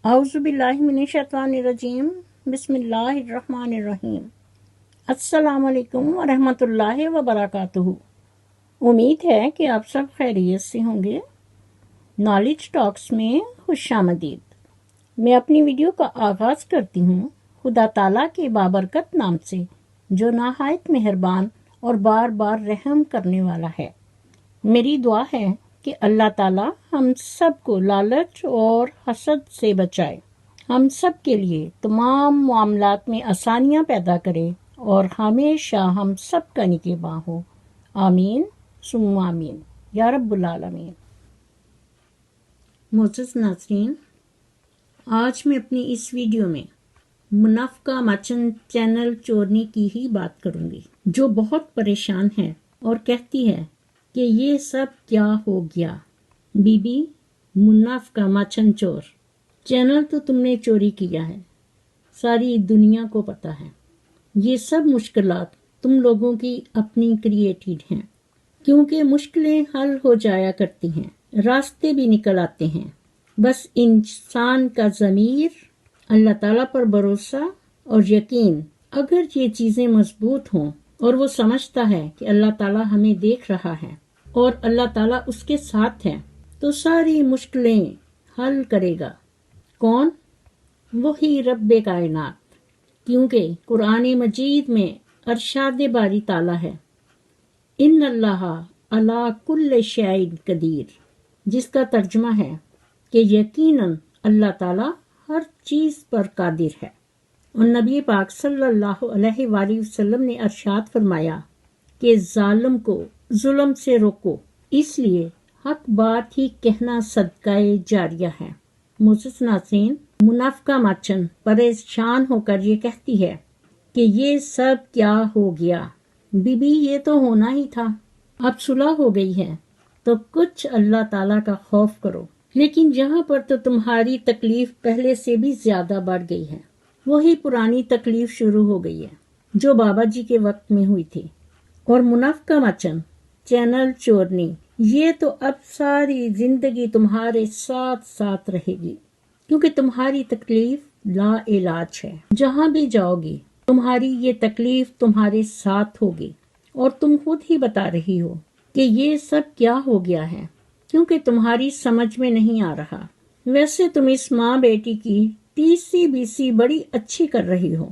اعوذ باللہ من الشیطان الرجیم بسم اللہ الرحمن الرحیم السلام علیکم ورحمۃ اللہ وبرکاتہ۔ امید ہے کہ آپ سب خیریت سے ہوں گے۔ نالج ٹاکس میں خوش آمدید۔ میں اپنی ویڈیو کا آغاز کرتی ہوں خدا تعالیٰ کے بابرکت نام سے جو نہایت مہربان اور بار بار رحم کرنے والا ہے۔ میری دعا ہے کہ اللہ تعالیٰ ہم سب کو لالچ اور حسد سے بچائے، ہم سب کے لیے تمام معاملات میں آسانیاں پیدا کرے اور ہمیشہ ہم سب کا نگہباں ہو۔ آمین ثم آمین یا رب العالمین۔ معزز ناظرین، آج میں اپنی اس ویڈیو میں منافقہ مچن چینل چورنی کی ہی بات کروں گی، جو بہت پریشان ہے اور کہتی ہے کہ یہ سب کیا ہو گیا۔ بی بی منافقہ مچن چور، چینل تو تم نے چوری کیا ہے، ساری دنیا کو پتہ ہے۔ یہ سب مشکلات تم لوگوں کی اپنی کریٹڈ ہیں، کیونکہ مشکلیں حل ہو جایا کرتی ہیں، راستے بھی نکل آتے ہیں۔ بس انسان کا ضمیر، اللہ تعالیٰ پر بھروسہ اور یقین، اگر یہ چیزیں مضبوط ہوں اور وہ سمجھتا ہے کہ اللہ تعالیٰ ہمیں دیکھ رہا ہے اور اللہ تعالیٰ اس کے ساتھ ہے، تو ساری مشکلیں حل کرے گا۔ کون؟ وہی رب کائنات، کیونکہ قرآن مجید میں ارشاد باری تعالیٰ ہے، ان اللہ علی کل شیء قدیر، جس کا ترجمہ ہے کہ یقیناً اللہ تعالیٰ ہر چیز پر قادر ہے۔ اور نبی پاک صلی اللہ علیہ وآلہ وسلم نے ارشاد فرمایا کہ ظالم کو ظلم سے روکو، اس لیے حق بات ہی کہنا صدقہ جاریہ ہے۔ معزز ناظرین، منافقہ مچن پریشان ہو کر یہ کہتی ہے کہ یہ سب کیا ہو گیا۔ بی بی یہ تو ہونا ہی تھا، اب صلح ہو گئی ہے تو کچھ اللہ تعالیٰ کا خوف کرو۔ لیکن یہاں پر تو تمہاری تکلیف پہلے سے بھی زیادہ بڑھ گئی ہے، وہی پرانی تکلیف شروع ہو گئی ہے جو بابا جی کے وقت میں ہوئی تھی۔ اور منافقہ مچن چینل چورنی، یہ تو اب ساری زندگی تمہارے ساتھ ساتھ رہے گی، کیونکہ تمہاری تکلیف لا علاج ہے۔ جہاں بھی جاؤ گی تمہاری یہ تکلیف تمہارے ساتھ ہوگی، اور تم خود ہی بتا رہی ہو کہ یہ سب کیا ہو گیا ہے، کیونکہ تمہاری سمجھ میں نہیں آ رہا۔ ویسے تم اس ماں بیٹی کی ٹی سی بی سی بڑی اچھی کر رہی ہو،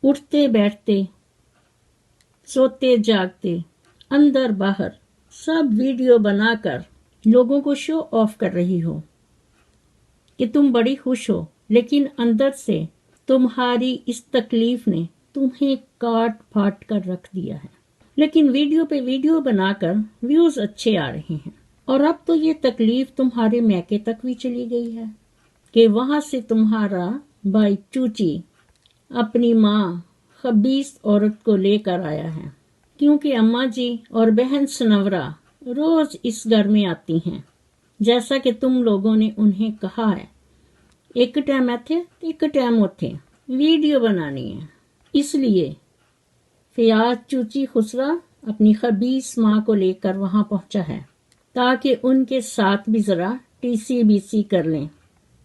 اٹھتے بیٹھتے، سوتے جاگتے، اندر باہر سب ویڈیو بنا کر لوگوں کو شو آف کر رہی ہو کہ تم بڑی خوش ہو، لیکن اندر سے تمہاری اس تکلیف نے تمہیں کاٹ پھاٹ کر رکھ دیا ہے۔ لیکن ویڈیو پہ ویڈیو بنا کر ویوز اچھے آ رہے ہیں، اور اب تو یہ تکلیف تمہارے میکے تک بھی چلی گئی ہے کہ وہاں سے تمہارا بھائی چوچی اپنی ماں خبیث عورت کو لے کر آیا ہے، کیونکہ اماں جی اور بہن سنورا روز اس گھر میں آتی ہیں، جیسا کہ تم لوگوں نے انہیں کہا ہے، ایک ٹائم ایتھے ایک ٹائم اوتھے ویڈیو بنانی ہے۔ اس لیے فیاض چوچی خسرا اپنی خبیث ماں کو لے کر وہاں پہنچا ہے تاکہ ان کے ساتھ بھی ذرا ٹی سی بی سی کر لیں۔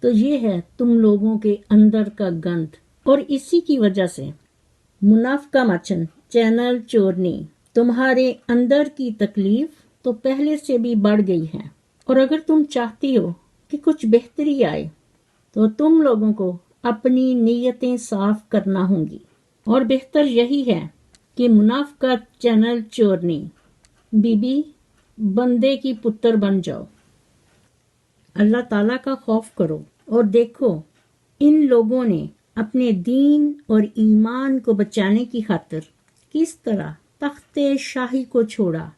تو یہ ہے تم لوگوں کے اندر کا گند، اور اسی کی وجہ سے منافقہ مچن چینل چورنی، تمہارے اندر کی تکلیف تو پہلے سے بھی بڑھ گئی ہے۔ اور اگر تم چاہتی ہو کہ کچھ بہتری آئے تو تم لوگوں کو اپنی نیتیں صاف کرنا ہوں گی، اور بہتر یہی ہے کہ منافقہ چینل چورنی بی بی بندے کی پتر بن جاؤ، اللہ تعالیٰ کا خوف کرو، اور دیکھو ان لوگوں نے اپنے دین اور ایمان کو بچانے کی خاطر کس طرح تخت شاہی کو چھوڑا،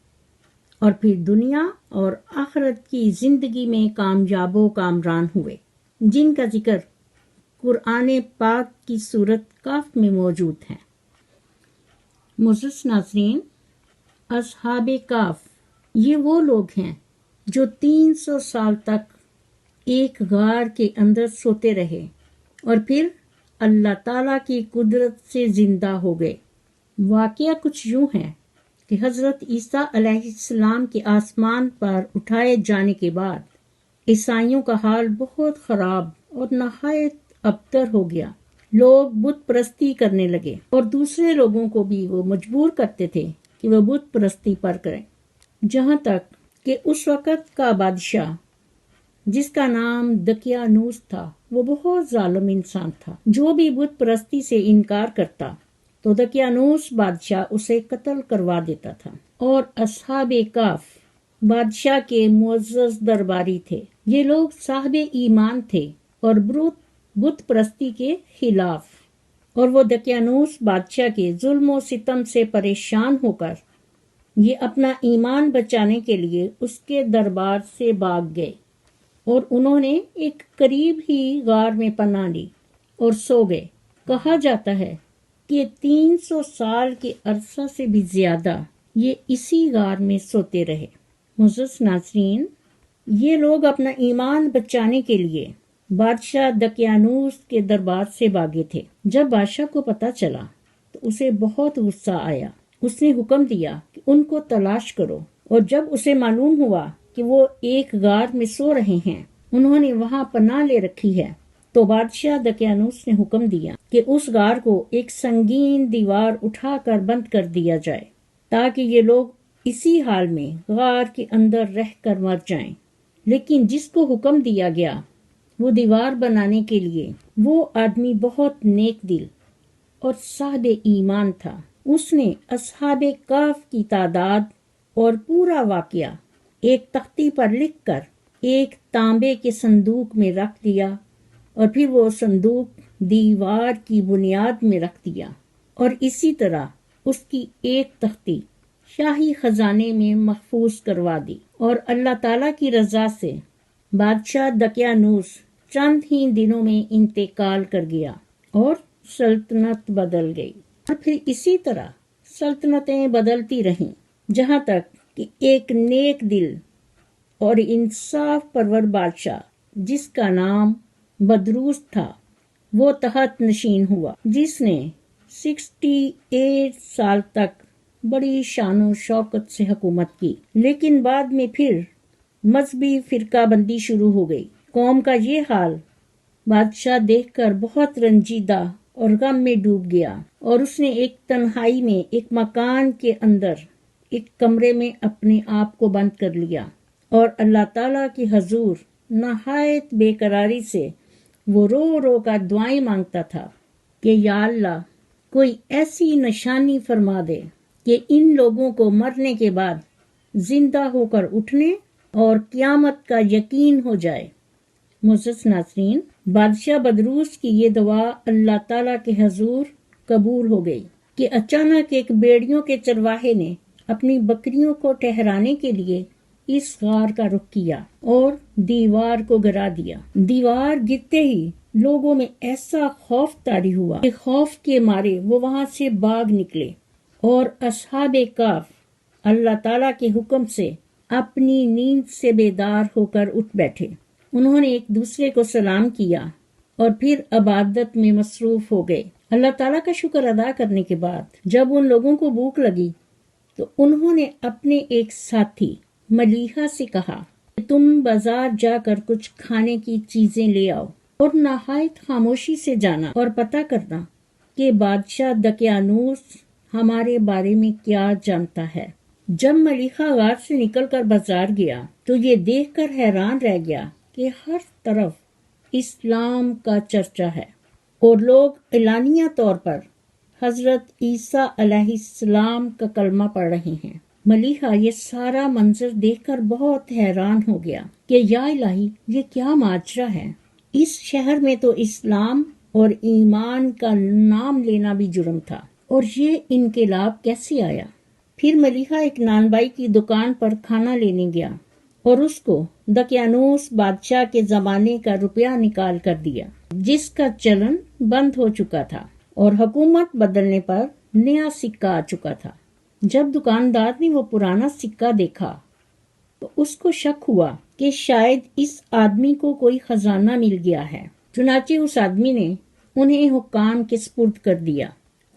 اور پھر دنیا اور آخرت کی زندگی میں کامیاب و کامران ہوئے، جن کا ذکر قرآن پاک کی سورت کاف میں موجود ہے۔ معزز ناظرین، اصحاب کاف یہ وہ لوگ ہیں جو 300 سال تک ایک غار کے اندر سوتے رہے اور پھر اللہ تعالیٰ کی قدرت سے زندہ ہو گئے۔ واقعہ کچھ یوں ہے کہ حضرت عیسیٰ علیہ السلام کے آسمان پر اٹھائے جانے کے بعد عیسائیوں کا حال بہت خراب اور نہایت ابتر ہو گیا۔ لوگ بت پرستی کرنے لگے اور دوسرے لوگوں کو بھی وہ مجبور کرتے تھے کہ وہ بت پرستی پر کریں، جہاں تک کہ اس وقت کا بادشاہ جس کا نام دقیانوس تھا وہ بہت ظالم انسان تھا۔ جو بھی بت پرستی سے انکار کرتا تو دقیانوس بادشاہ اسے قتل کروا دیتا تھا۔ اور اصحاب کہف بادشاہ کے معزز درباری تھے۔ یہ لوگ صاحب ایمان تھے اور بت پرستی کے خلاف، اور وہ دقیانوس بادشاہ کے ظلم و ستم سے پریشان ہو کر یہ اپنا ایمان بچانے کے لیے اس کے دربار سے بھاگ گئے، اور انہوں نے ایک قریب ہی غار میں پناہ لی اور سو گئے۔ کہا جاتا ہے کہ 300 سال کے عرصہ سے بھی زیادہ یہ اسی غار میں سوتے رہے۔ معزز ناظرین، یہ لوگ اپنا ایمان بچانے کے لیے بادشاہ دقیانوس کے دربار سے بھاگے تھے۔ جب بادشاہ کو پتہ چلا تو اسے بہت غصہ آیا۔ اس نے حکم دیا کہ ان کو تلاش کرو، اور جب اسے معلوم ہوا کہ وہ ایک غار میں سو رہے ہیں، انہوں نے وہاں پناہ لے رکھی ہے، تو بادشاہ دقیانوس نے حکم دیا کہ اس غار کو ایک سنگین دیوار اٹھا کر بند کر دیا جائے، تاکہ یہ لوگ اسی حال میں غار کے اندر رہ کر مر جائیں۔ لیکن جس کو حکم دیا گیا وہ دیوار بنانے کے لیے، وہ آدمی بہت نیک دل اور صاحب ایمان تھا۔ اس نے اصحاب کہف کی تعداد اور پورا واقعہ ایک تختی پر لکھ کر ایک تانبے کے صندوق میں رکھ دیا، اور پھر وہ صندوق دیوار کی بنیاد میں رکھ دیا، اور اسی طرح اس کی ایک تختی شاہی خزانے میں محفوظ کروا دی۔ اور اللہ تعالیٰ کی رضا سے بادشاہ دقیانوس چند ہی دنوں میں انتقال کر گیا اور سلطنت بدل گئی، اور پھر اسی طرح سلطنتیں بدلتی رہیں، جہاں تک کہ ایک نیک دل اور انصاف پرور بادشاہ جس کا نام بدروس تھا وہ تحت نشین ہوا، جس نے 68 سال تک بڑی شان و شوکت سے حکومت کی۔ لیکن بعد میں پھر مذہبی فرقہ بندی شروع ہو گئی۔ قوم کا یہ حال بادشاہ دیکھ کر بہت رنجیدہ اور غم میں ڈوب گیا، اور اس نے ایک تنہائی میں ایک مکان کے اندر ایک کمرے میں اپنے آپ کو بند کر لیا، اور اللہ تعالیٰ کی حضور نہایت بے قراری سے وہ رو رو کر دعائیں مانگتا تھا کہ یا اللہ کوئی ایسی نشانی فرما دے کہ ان لوگوں کو مرنے کے بعد زندہ ہو کر اٹھنے اور قیامت کا یقین ہو جائے۔ معزز ناظرین، بادشاہ بدروس کی یہ دعا اللہ تعالیٰ کے حضور قبول ہو گئی کہ اچانک ایک بھیڑیوں کے چرواہے نے اپنی بکریوں کو ٹھہرانے کے لیے اس غار کا رخ کیا اور دیوار کو گرا دیا۔ دیوار گرتے ہی لوگوں میں ایسا خوف طاری ہوا کہ خوف کے مارے وہ وہاں سے بھاگ نکلے، اور اصحاب کہف اللہ تعالیٰ کے حکم سے اپنی نیند سے بیدار ہو کر اٹھ بیٹھے۔ انہوں نے ایک دوسرے کو سلام کیا اور پھر عبادت میں مصروف ہو گئے۔ اللہ تعالیٰ کا شکر ادا کرنے کے بعد جب ان لوگوں کو بھوک لگی تو انہوں نے اپنے ایک ساتھی ملیحہ سے کہا کہ تم بازار جا کر کچھ کھانے کی چیزیں لے آؤ، اور نہایت خاموشی سے جانا اور پتہ کرنا کہ بادشاہ دقیانوس ہمارے بارے میں کیا جانتا ہے۔ جب ملیحہ غار سے نکل کر بازار گیا تو یہ دیکھ کر حیران رہ گیا کہ ہر طرف اسلام کا چرچا ہے، اور لوگ اعلانیہ طور پر حضرت عیسیٰ علیہ السلام کا کلمہ پڑھ رہے ہیں۔ ملیحہ یہ سارا منظر دیکھ کر بہت حیران ہو گیا کہ یا الہی یہ کیا ماجرا ہے، اس شہر میں تو اسلام اور ایمان کا نام لینا بھی جرم تھا، اور یہ انقلاب کیسے آیا؟ پھر ملیحہ ایک نان بائی کی دکان پر کھانا لینے گیا اور اس کو دقیانوس بادشاہ کے زمانے کا روپیہ نکال کر دیا، جس کا چلن بند ہو چکا تھا اور حکومت بدلنے پر نیا سکہ آ چکا تھا۔ جب دکاندار نے وہ پرانا سکہ دیکھا تو اس کو شک ہوا کہ شاید اس آدمی کو کوئی خزانہ مل گیا ہے، چنانچہ اس آدمی نے انہیں حکام کے سپرد کر دیا۔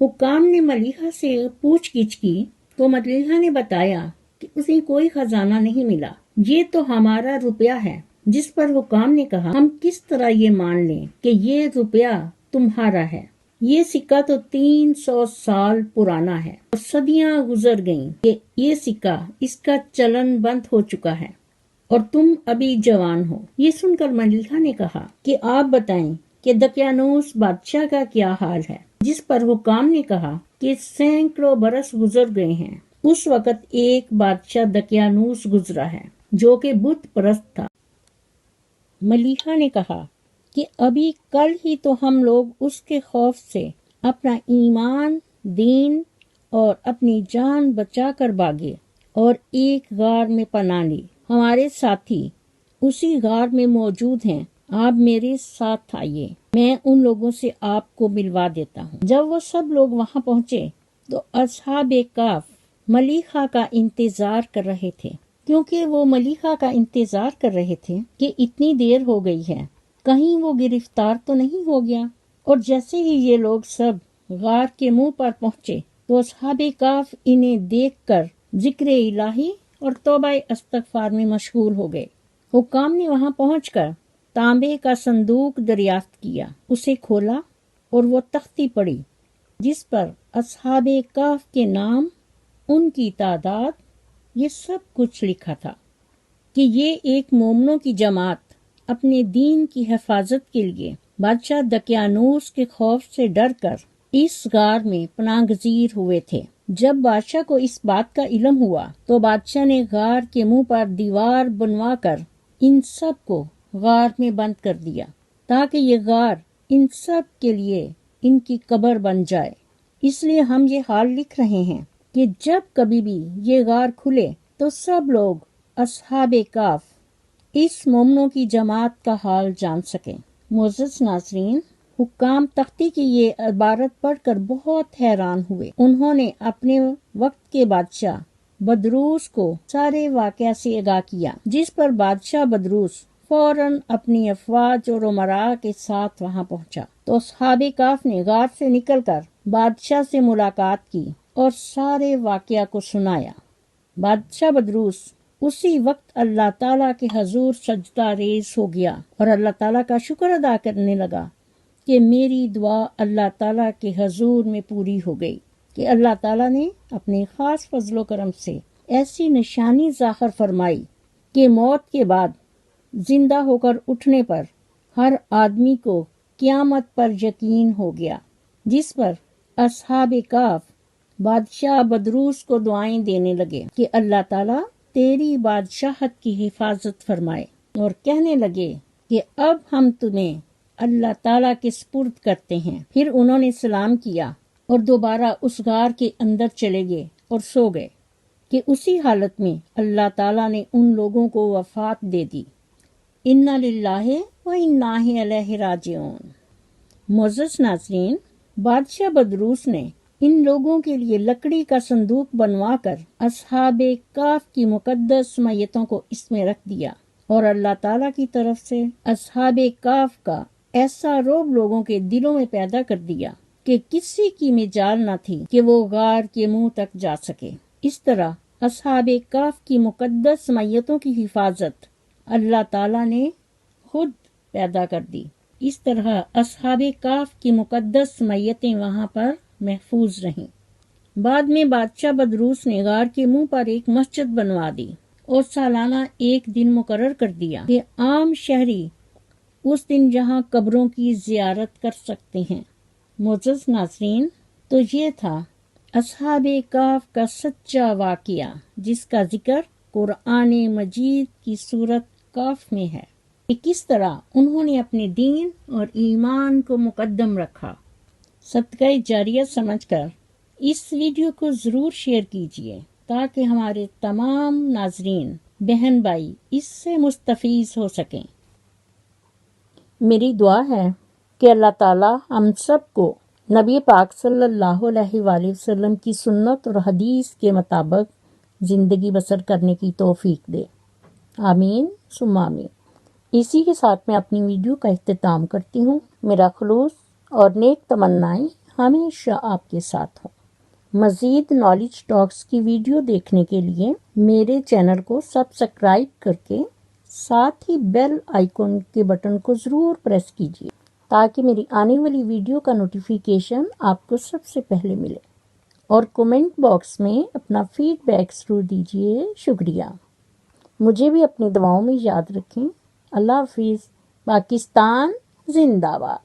حکام نے ملیحہ سے پوچھ گچھ کی تو ملیحہ نے بتایا کہ اسے کوئی خزانہ نہیں ملا، یہ تو ہمارا روپیہ ہے جس پر حکام نے کہا ہم کس طرح یہ مان لیں کہ یہ روپیہ تمہارا ہے؟ یہ سکہ تو 300 سال پرانا ہے اور صدیاں گزر گئیں کہ یہ سکہ اس کا چلن بند ہو چکا ہے اور تم ابھی جوان ہو۔ یہ سن کر ملکہ نے کہا کہ آپ بتائیں کہ دقیانوس بادشاہ کا کیا حال ہے؟ جس پر حکام نے کہا کہ سینکڑوں برس گزر گئے ہیں، اس وقت ایک بادشاہ دقیانوس گزرا ہے جو کہ بت پرست تھا۔ ملیحہ نے کہا کہ ابھی کل ہی تو ہم لوگ اس کے خوف سے اپنا ایمان، دین اور اپنی جان بچا کر بھاگے اور ایک غار میں پناہ لی۔ ہمارے ساتھی اسی غار میں موجود ہیں، آپ میرے ساتھ آئیے، میں ان لوگوں سے آپ کو ملوا دیتا ہوں۔ جب وہ سب لوگ وہاں پہنچے تو اصحاب کہف ملیحہ کا انتظار کر رہے تھے، کیونکہ وہ ملیحہ کا انتظار کر رہے تھے کہ اتنی دیر ہو گئی ہے، کہیں وہ گرفتار تو نہیں ہو گیا۔ اور جیسے ہی یہ لوگ سب غار کے منہ پر پہنچے تو اصحاب کہف انہیں دیکھ کر ذکر الہی اور توبہ استغفار میں مشغول ہو گئے۔ حکام نے وہاں پہنچ کر تانبے کا صندوق دریافت کیا، اسے کھولا اور وہ تختی پڑی جس پر اصحاب کہف کے نام، ان کی تعداد، یہ سب کچھ لکھا تھا کہ یہ ایک مومنوں کی جماعت اپنے دین کی حفاظت کے لیے بادشاہ دقیانوس کے خوف سے ڈر کر اس غار میں پناہ گزیر ہوئے تھے۔ جب بادشاہ کو اس بات کا علم ہوا تو بادشاہ نے غار کے منہ پر دیوار بنوا کر ان سب کو غار میں بند کر دیا تاکہ یہ غار ان سب کے لیے ان کی قبر بن جائے۔ اس لیے ہم یہ حال لکھ رہے ہیں کہ جب کبھی بھی یہ غار کھلے تو سب لوگ اصحاب کہف اس مومنوں کی جماعت کا حال جان سکیں۔ معزز ناظرین، حکام تختی کی یہ عبارت پڑھ کر بہت حیران ہوئے۔ انہوں نے اپنے وقت کے بادشاہ بدروس کو سارے واقعہ سے آگاہ کیا، جس پر بادشاہ بدروس فوراً اپنی افواج اور امراء کے ساتھ وہاں پہنچا تو اصحاب کہف نے غار سے نکل کر بادشاہ سے ملاقات کی اور سارے واقعہ کو سنایا۔ بادشاہ بدروس اسی وقت اللہ تعالیٰ کے حضور سجدہ ریز ہو گیا اور اللہ تعالیٰ کا شکر ادا کرنے لگا کہ میری دعا اللہ تعالیٰ کے حضور میں پوری ہو گئی، کہ اللہ تعالیٰ نے اپنے خاص فضل و کرم سے ایسی نشانی ظاہر فرمائی کہ موت کے بعد زندہ ہو کر اٹھنے پر ہر آدمی کو قیامت پر یقین ہو گیا، جس پر اصحاب کہف بادشاہ بدروس کو دعائیں دینے لگے کہ اللہ تعالیٰ تیری بادشاہت کی حفاظت فرمائے، اور کہنے لگے کہ اب ہم تمہیں اللہ تعالیٰ کے سپرد کرتے ہیں۔ پھر انہوں نے سلام کیا اور دوبارہ اس غار کے اندر چلے گئے اور سو گئے کہ اسی حالت میں اللہ تعالیٰ نے ان لوگوں کو وفات دے دی۔ انا للہ و انا الیہ راجعون۔ معزز ناظرین، بادشاہ بدروس نے ان لوگوں کے لیے لکڑی کا صندوق بنوا کر اصحاب کہف کی مقدس میتوں کو اس میں رکھ دیا، اور اللہ تعالیٰ کی طرف سے اصحاب کہف کا ایسا رعب لوگوں کے دلوں میں پیدا کر دیا کہ کسی کی مجال نہ تھی کہ وہ غار کے منہ تک جا سکے۔ اس طرح اصحاب کہف کی مقدس میتوں کی حفاظت اللہ تعالیٰ نے خود پیدا کر دی۔ اس طرح اصحاب کہف کی مقدس میتیں وہاں پر محفوظ رہیں۔ بعد میں بادشاہ بدروس نے غار کے منہ پر ایک مسجد بنوا دی اور سالانہ ایک دن مقرر کر دیا کہ عام شہری اس دن جہاں قبروں کی زیارت کر سکتے ہیں۔ معزز ناظرین، تو یہ تھا اصحاب کہف کا سچا واقعہ، جس کا ذکر قرآن مجید کی سورت کہف میں ہے کہ کس طرح انہوں نے اپنے دین اور ایمان کو مقدم رکھا۔ صدقہ جاریہ سمجھ کر اس ویڈیو کو ضرور شیئر کیجیے تاکہ ہمارے تمام ناظرین بہن بھائی اس سے مستفیض ہو سکیں۔ میری دعا ہے کہ اللہ تعالیٰ ہم سب کو نبی پاک صلی اللہ علیہ وآلہ وسلم کی سنت اور حدیث کے مطابق زندگی بسر کرنے کی توفیق دے، آمین ثم آمین۔ اسی کے ساتھ میں اپنی ویڈیو کا اختتام کرتی ہوں۔ میرا خلوص اور نیک تمنائیں ہمیشہ آپ کے ساتھ ہوں۔ مزید نالج ٹاکس کی ویڈیو دیکھنے کے لیے میرے چینل کو سبسکرائب کر کے ساتھ ہی بیل آئیکن کے بٹن کو ضرور پریس کیجیے تاکہ میری آنے والی ویڈیو کا نوٹیفیکیشن آپ کو سب سے پہلے ملے، اور کومنٹ باکس میں اپنا فیڈ بیک ضرور دیجیے۔ شکریہ۔ مجھے بھی اپنی دعاؤں میں یاد رکھیں۔ اللہ حافظ۔ پاکستان زندہ باد۔